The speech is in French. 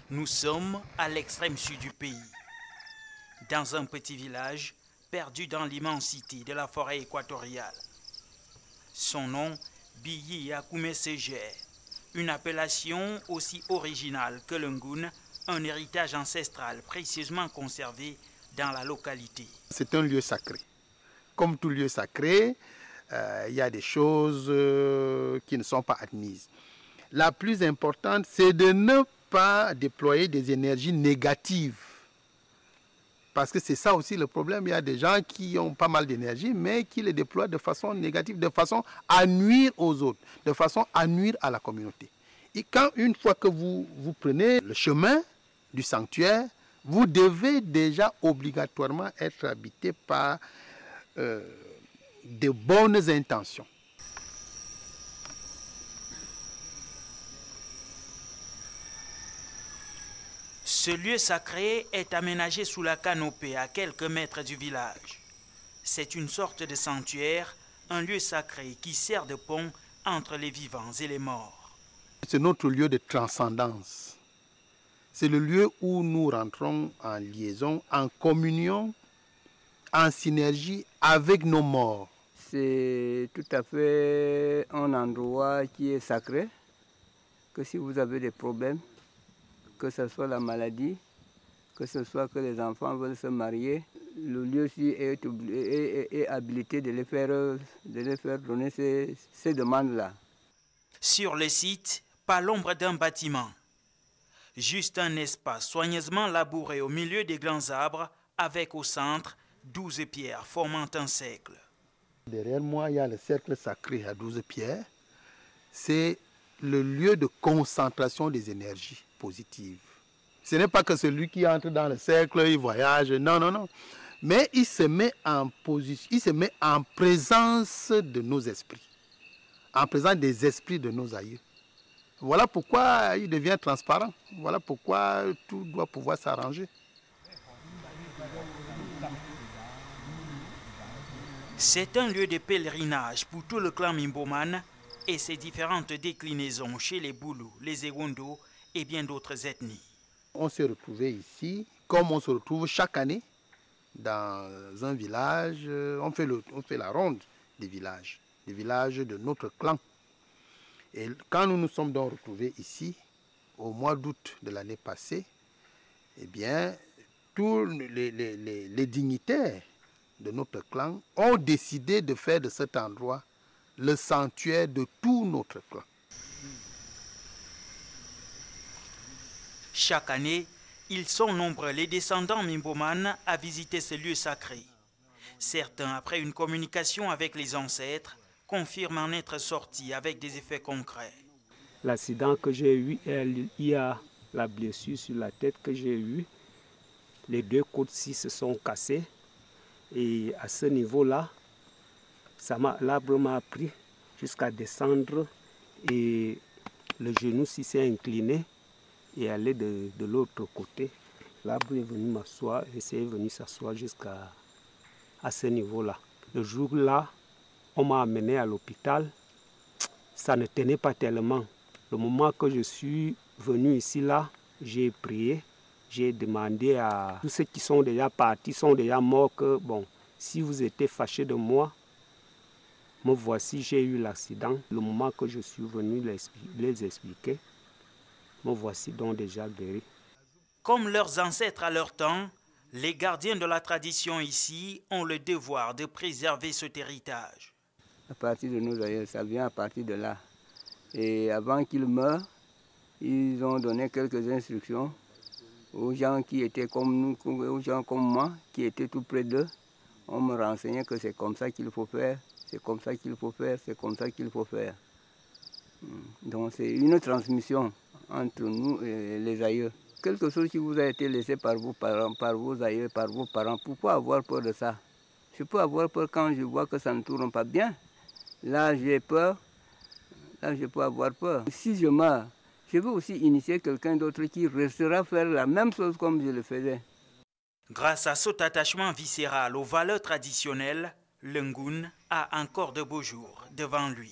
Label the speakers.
Speaker 1: Nous sommes à l'extrême sud du pays, dans un petit village perdu dans l'immensité de la forêt équatoriale. Son nom, Biyi Akume Seger, une appellation aussi originale que le Ngoun, un héritage ancestral précieusement conservé dans la localité.
Speaker 2: C'est un lieu sacré. Comme tout lieu sacré, il y a des choses qui ne sont pas admises. La plus importante, c'est de ne pas déployer des énergies négatives. Parce que c'est ça aussi le problème. Il y a des gens qui ont pas mal d'énergie, mais qui les déploient de façon négative, de façon à nuire aux autres, de façon à nuire à la communauté. Et une fois que vous prenez le chemin du sanctuaire, vous devez déjà obligatoirement être habité par de bonnes intentions.
Speaker 1: Ce lieu sacré est aménagé sous la canopée à quelques mètres du village. C'est une sorte de sanctuaire, un lieu sacré qui sert de pont entre les vivants et les morts.
Speaker 2: C'est notre lieu de transcendance. C'est le lieu où nous rentrons en liaison, en communion, en synergie avec nos morts.
Speaker 3: C'est tout à fait un endroit qui est sacré, que si vous avez des problèmes, que ce soit la maladie, que ce soit que les enfants veulent se marier, le lieu-ci est habilité de les faire donner ces demandes-là.
Speaker 1: Sur le site, pas l'ombre d'un bâtiment. Juste un espace soigneusement labouré au milieu des grands arbres, avec au centre 12 pierres formant un cercle.
Speaker 2: Derrière moi, il y a le cercle sacré à 12 pierres. C'est le lieu de concentration des énergies positives. Ce n'est pas que celui qui entre dans le cercle, il voyage, non, non, non. Mais il se met en position, il se met en présence de nos esprits, en présence des esprits de nos aïeux. Voilà pourquoi il devient transparent. Voilà pourquoi tout doit pouvoir s'arranger.
Speaker 1: C'est un lieu de pèlerinage pour tout le clan Mimboman et ses différentes déclinaisons chez les Boulous, les Ewondo et bien d'autres ethnies.
Speaker 2: On s'est retrouvés ici, comme on se retrouve chaque année dans un village. On fait la ronde des villages de notre clan. Et quand nous nous sommes donc retrouvés ici, au mois d'août de l'année passée, eh bien, tous les dignitaires de notre clan ont décidé de faire de cet endroit le sanctuaire de tout notre clan.
Speaker 1: Chaque année, ils sont nombreux, les descendants Mimboman, à visiter ce lieu sacré. Certains, après une communication avec les ancêtres, confirment en être sortis avec des effets concrets.
Speaker 4: L'accident que j'ai eu, il y a la blessure sur la tête que j'ai eue. Les deux côtes-ci se sont cassées. Et à ce niveau-là, l'arbre m'a pris jusqu'à descendre et le genou-ci s'est incliné et aller de l'autre côté. L'arbre est venu m'asseoir et c'est venu s'asseoir jusqu'à ce niveau-là. Le jour-là, on m'a amené à l'hôpital. Ça ne tenait pas tellement. Le moment que je suis venu ici, là, j'ai prié. J'ai demandé à tous ceux qui sont déjà partis, sont déjà morts, que bon, si vous étiez fâchés de moi, me voici, j'ai eu l'accident. Le moment que je suis venu les expliquer, me voici donc déjà guéri.
Speaker 1: Comme leurs ancêtres à leur temps, les gardiens de la tradition ici ont le devoir de préserver cet héritage.
Speaker 3: À partir de nos aïeux, ça vient à partir de là. Et avant qu'ils meurent, ils ont donné quelques instructions aux gens qui étaient comme nous, aux gens comme moi, qui étaient tout près d'eux. On me renseignait que c'est comme ça qu'il faut faire, c'est comme ça qu'il faut faire, c'est comme ça qu'il faut faire. Donc c'est une transmission entre nous et les aïeux. Quelque chose qui vous a été laissé par vos parents, par vos aïeux, par vos parents, pourquoi avoir peur de ça? Je peux avoir peur quand je vois que ça ne tourne pas bien. Là j'ai peur, là je peux avoir peur. Si je meurs, je veux aussi initier quelqu'un d'autre qui restera faire la même chose comme je le faisais.
Speaker 1: Grâce à cet attachement viscéral aux valeurs traditionnelles, le Ngoun a encore de beaux jours devant lui.